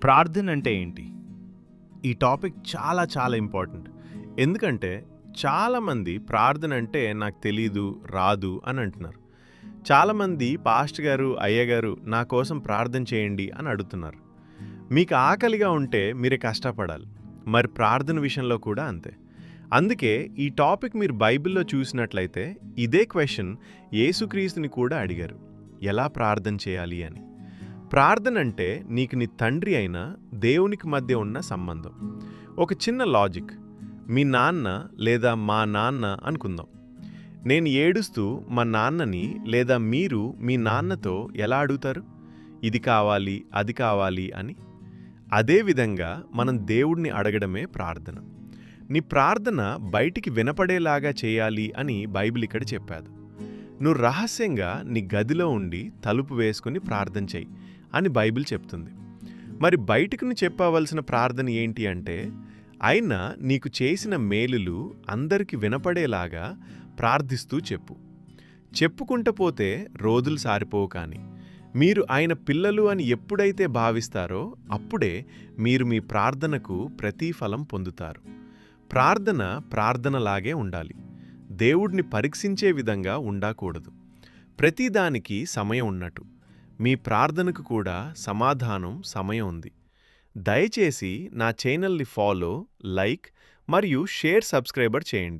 ప్రార్థన అంటే ఏంటి? ఈ టాపిక్ చాలా చాలా ఇంపార్టెంట్. ఎందుకంటే చాలామంది ప్రార్థన అంటే నాకు తెలీదు, రాదు అని అంటున్నారు. చాలామంది పాస్టర్ గారు, అయ్యగారు నా కోసం ప్రార్థన చేయండి అని అడుగుతున్నారు. మీకు ఆకలిగా ఉంటే మీరే కష్టపడాలి. మరి ప్రార్థన విషయంలో కూడా అంతే. అందుకే ఈ టాపిక్ మీరు బైబిల్‌లో చూసినట్లయితే ఇదే క్వెషన్ యేసుక్రీస్తుని కూడా అడిగారు. ఎలా ప్రార్థన చేయాలి అని. ప్రార్థన అంటే నీకు నీ తండ్రి అయిన దేవునికి మధ్య ఉన్న సంబంధం. ఒక చిన్న లాజిక్. మీ నాన్న లేదా మా నాన్న అనుకుందాం. నేను ఏడుస్తూ మా నాన్నని లేదా మీరు మీ నాన్నతో ఎలా అడుగుతారు? ఇది కావాలి, అది కావాలి అని. అదేవిధంగా మనం దేవుడిని అడగడమే ప్రార్థన. నీ ప్రార్థన బయటికి వినపడేలాగా చేయాలి అని బైబిల్ ఇక్కడ చెప్పాదు. నువ్వు రహస్యంగా నీ గదిలో ఉండి తలుపు వేసుకుని ప్రార్థన చెయ్యి అని బైబిల్ చెప్తుంది. మరి బయటకు నువ్వు చెప్పవలసిన ప్రార్థన ఏంటి అంటే, అయినా నీకు చేసిన మేలులు అందరికి వినపడేలాగా ప్రార్థిస్తూ చెప్పు. చెప్పుకుంటూ పోతే రోజులు సారిపోవు. కానీ మీరు ఆయన పిల్లలు అని ఎప్పుడైతే భావిస్తారో అప్పుడే మీరు మీ ప్రార్థనకు ప్రతిఫలం పొందుతారు. ప్రార్థన ప్రార్థనలాగే ఉండాలి. దేవుడిని పరీక్షించే విధంగా ఉండకూడదు. ప్రతిదానికి సమయం ఉన్నట్టు మీ ప్రార్థనకు కూడా సమాధానం సమయం ఉంది. దయచేసి నా ఛానల్ని ఫాలో, లైక్ మరియు షేర్ సబ్స్క్రైబర్ చేయండి.